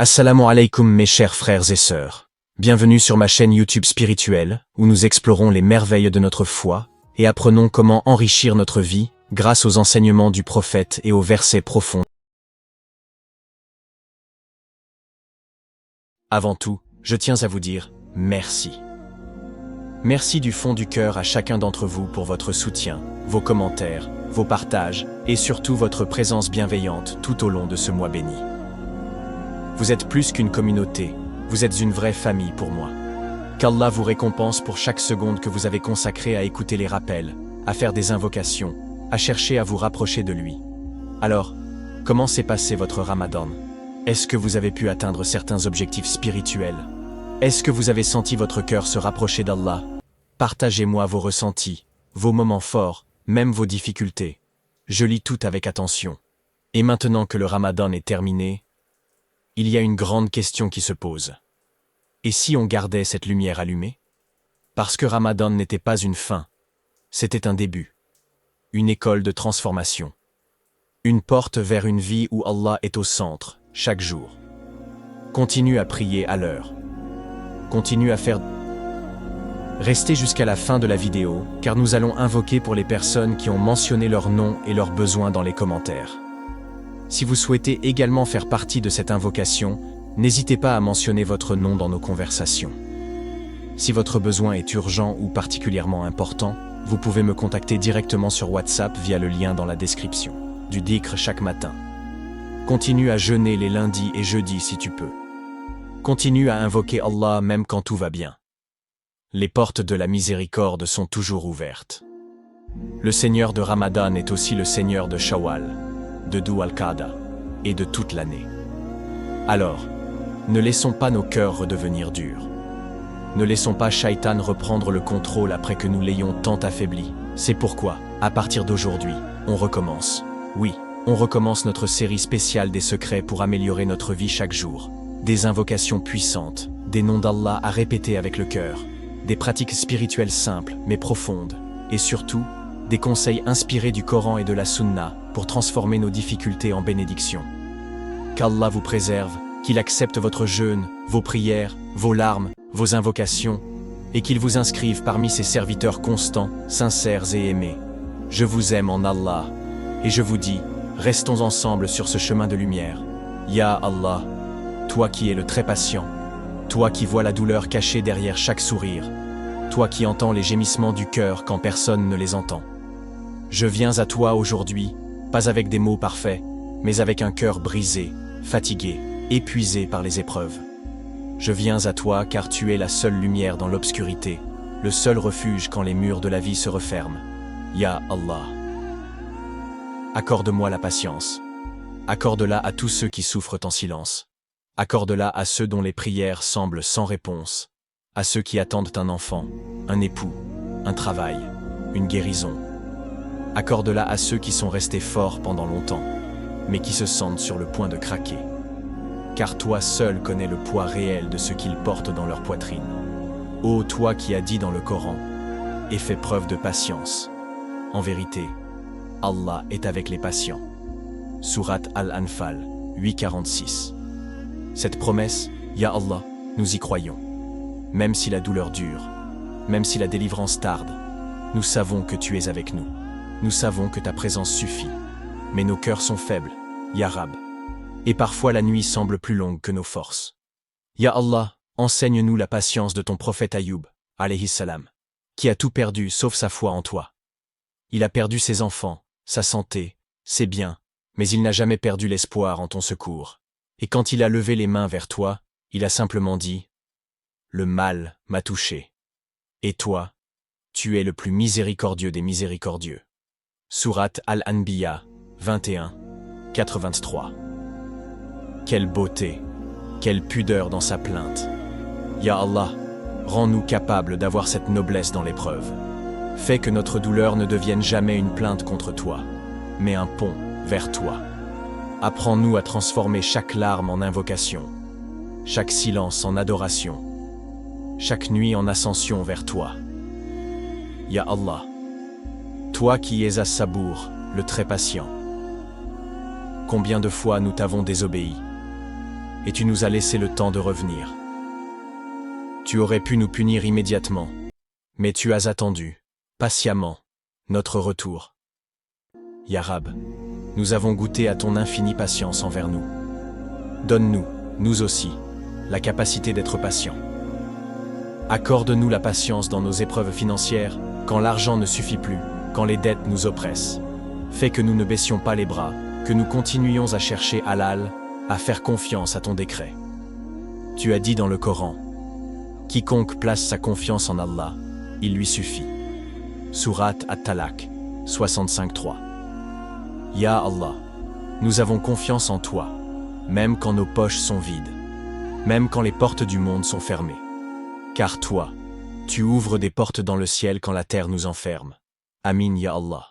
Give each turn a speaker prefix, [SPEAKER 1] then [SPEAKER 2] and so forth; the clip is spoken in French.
[SPEAKER 1] Assalamu alaikum mes chers frères et sœurs. Bienvenue sur ma chaîne YouTube spirituelle, où nous explorons les merveilles de notre foi et apprenons comment enrichir notre vie grâce aux enseignements du prophète et aux versets profonds. Avant tout, je tiens à vous dire merci. Merci du fond du cœur à chacun d'entre vous pour votre soutien, vos commentaires, vos partages et surtout votre présence bienveillante tout au long de ce mois béni. Vous êtes plus qu'une communauté, vous êtes une vraie famille pour moi. Qu'Allah vous récompense pour chaque seconde que vous avez consacrée à écouter les rappels, à faire des invocations, à chercher à vous rapprocher de lui. Alors, comment s'est passé votre Ramadan? Est-ce que vous avez pu atteindre certains objectifs spirituels? Est-ce que vous avez senti votre cœur se rapprocher d'Allah? Partagez-moi vos ressentis, vos moments forts, même vos difficultés. Je lis tout avec attention. Et maintenant que le Ramadan est terminé, il y a une grande question qui se pose. Et si on gardait cette lumière allumée? Parce que Ramadan n'était pas une fin, c'était un début. Une école de transformation. Une porte vers une vie où Allah est au centre, chaque jour. Continue à prier à l'heure. Continue à faire... Restez jusqu'à la fin de la vidéo, car nous allons invoquer pour les personnes qui ont mentionné leur nom et leurs besoins dans les commentaires. Si vous souhaitez également faire partie de cette invocation, n'hésitez pas à mentionner votre nom dans nos conversations. Si votre besoin est urgent ou particulièrement important, vous pouvez me contacter directement sur WhatsApp via le lien dans la description. Du dhikr chaque matin. Continue à jeûner les lundis et jeudis si tu peux. Continue à invoquer Allah même quand tout va bien. Les portes de la miséricorde sont toujours ouvertes. Le Seigneur de Ramadan est aussi le Seigneur de Shawwal, de Dhu al-Qa'da et de toute l'année. Alors, ne laissons pas nos cœurs redevenir durs. Ne laissons pas Shaitan reprendre le contrôle après que nous l'ayons tant affaibli. C'est pourquoi, à partir d'aujourd'hui, on recommence. Oui, on recommence notre série spéciale des secrets pour améliorer notre vie chaque jour. Des invocations puissantes, des noms d'Allah à répéter avec le cœur, des pratiques spirituelles simples mais profondes, et surtout, des conseils inspirés du Coran et de la Sunna pour transformer nos difficultés en bénédictions. Qu'Allah vous préserve, qu'il accepte votre jeûne, vos prières, vos larmes, vos invocations, et qu'il vous inscrive parmi ses serviteurs constants, sincères et aimés. Je vous aime en Allah, et je vous dis, restons ensemble sur ce chemin de lumière. Ya Allah, toi qui es le très patient, toi qui vois la douleur cachée derrière chaque sourire, toi qui entends les gémissements du cœur quand personne ne les entend. Je viens à toi aujourd'hui, pas avec des mots parfaits, mais avec un cœur brisé, fatigué, épuisé par les épreuves. Je viens à toi car tu es la seule lumière dans l'obscurité, le seul refuge quand les murs de la vie se referment. Ya Allah. Accorde-moi la patience. Accorde-la à tous ceux qui souffrent en silence. Accorde-la à ceux dont les prières semblent sans réponse, à ceux qui attendent un enfant, un époux, un travail, une guérison. Accorde-la à ceux qui sont restés forts pendant longtemps, mais qui se sentent sur le point de craquer. Car toi seul connais le poids réel de ce qu'ils portent dans leur poitrine. Ô toi qui as dit dans le Coran, et fais preuve de patience. En vérité, Allah est avec les patients. Sourate Al-Anfal, 8:46. Cette promesse, Ya Allah, nous y croyons. Même si la douleur dure, même si la délivrance tarde, nous savons que tu es avec nous. Nous savons que ta présence suffit, mais nos cœurs sont faibles, Ya Rab. Et parfois la nuit semble plus longue que nos forces. Ya Allah, enseigne-nous la patience de ton prophète Ayoub, alayhi salam, qui a tout perdu sauf sa foi en toi. Il a perdu ses enfants, sa santé, ses biens, mais il n'a jamais perdu l'espoir en ton secours. Et quand il a levé les mains vers toi, il a simplement dit « Le mal m'a touché. Et toi, tu es le plus miséricordieux des miséricordieux. » Sourate Al-Anbiya, 21, 83. Quelle beauté, quelle pudeur dans sa plainte. Ya Allah, rends-nous capables d'avoir cette noblesse dans l'épreuve. Fais que notre douleur ne devienne jamais une plainte contre toi, mais un pont vers toi. Apprends-nous à transformer chaque larme en invocation, chaque silence en adoration, chaque nuit en ascension vers toi. Ya Allah, toi qui es As-Sabour, le très patient. Combien de fois nous t'avons désobéi? et tu nous as laissé le temps de revenir. Tu aurais pu nous punir immédiatement, mais tu as attendu, patiemment, notre retour. Ya Rab, nous avons goûté à ton infinie patience envers nous. Donne-nous, nous aussi, la capacité d'être patients. Accorde-nous la patience dans nos épreuves financières, quand l'argent ne suffit plus, quand les dettes nous oppressent. Fais que nous ne baissions pas les bras, que nous continuions à chercher halal, à faire confiance à ton décret. Tu as dit dans le Coran, « Quiconque place sa confiance en Allah, il lui suffit. » Sourate At-Talaq, 65-3. Ya Allah, nous avons confiance en toi, même quand nos poches sont vides, même quand les portes du monde sont fermées. Car toi, tu ouvres des portes dans le ciel quand la terre nous enferme. Amin ya Allah.